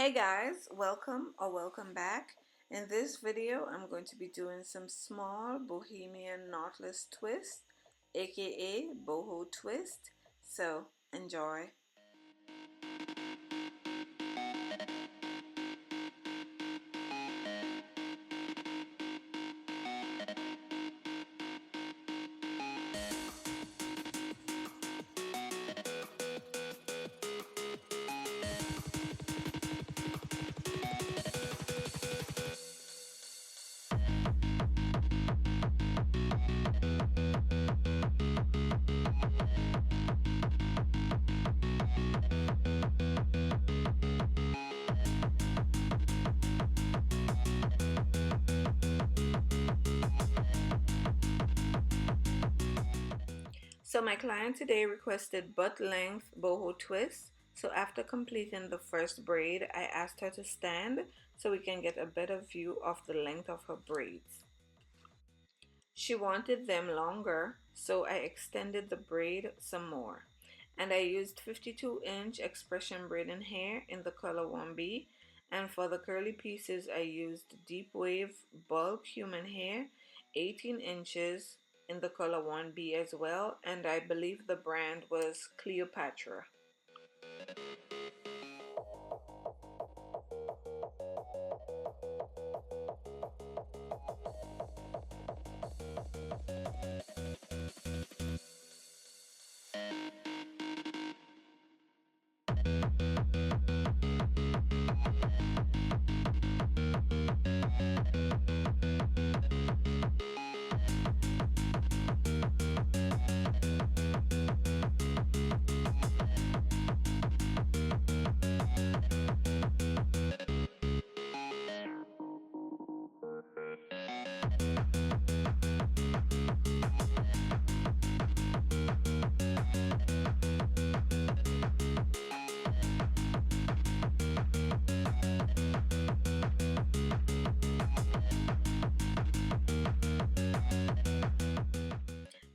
Hey guys, welcome back. In this video, I'm going to be doing some small bohemian knotless twist, aka boho twist. So enjoy. So my client today requested butt length boho twist. So after completing the first braid, I asked her to stand so we can get a better view of the length of her braids. She wanted them longer, so I extended the braid some more. And I used 52-inch expression braiding hair in the color 1B. And for the curly pieces, I used deep wave bulk human hair, 18 inches in the color 1B as well. And I believe the brand was Cleopatra.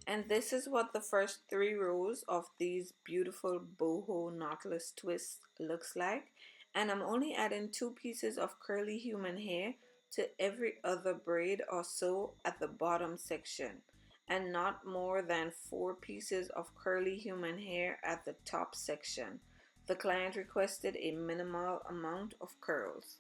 And this is what the first 3 rows of these beautiful boho knotless twists looks like. And I'm only adding 2 pieces of curly human hair to every other braid or so at the bottom section, and not more than 4 pieces of curly human hair at the top section. The client requested a minimal amount of curls.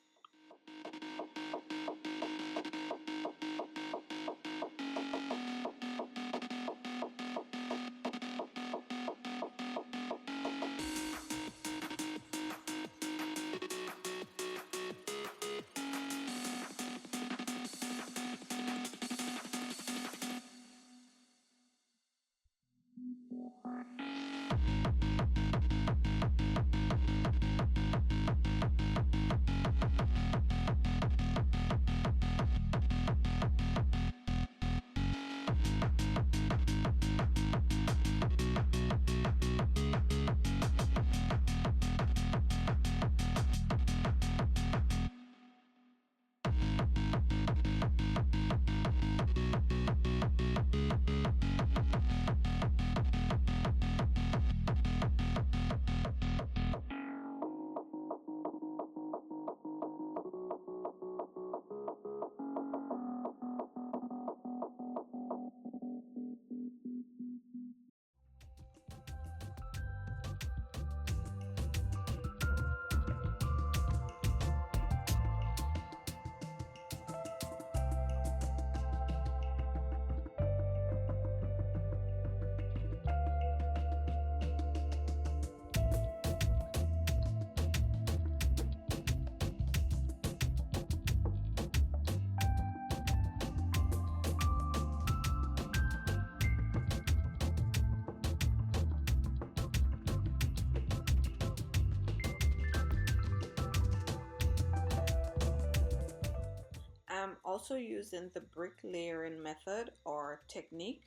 I'm also using the brick layering method or technique,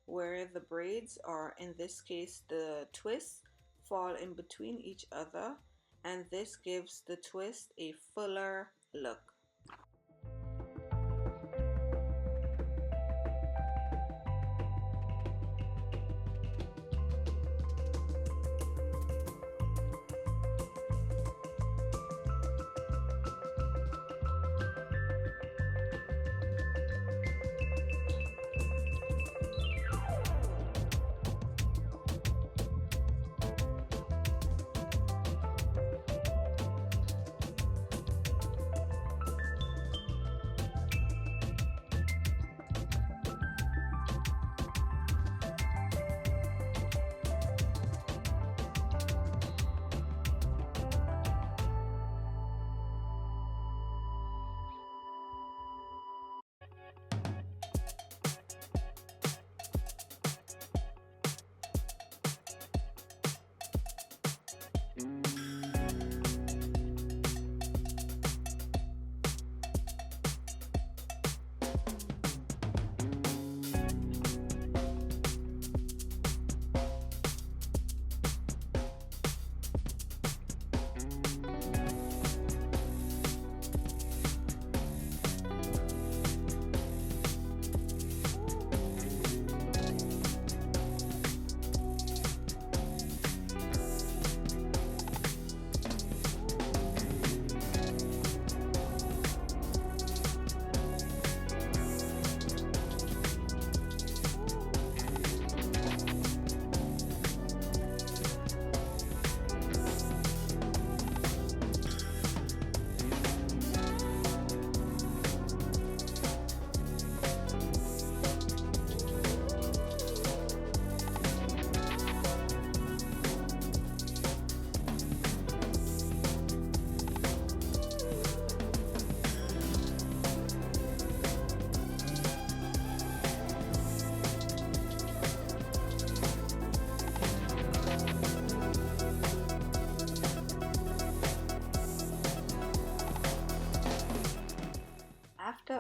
where the braids, or in this case the twists, fall in between each other, and this gives the twist a fuller look.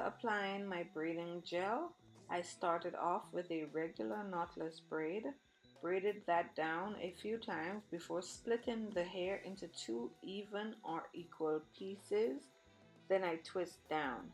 applying my braiding gel, I started off with a regular knotless braid, braided that down a few times before splitting the hair into two even or equal pieces. Then I twist down.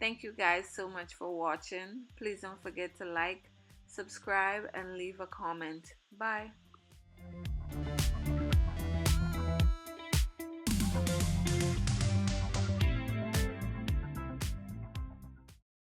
Thank you guys so much for watching. Please don't forget to like, subscribe, and leave a comment. Bye.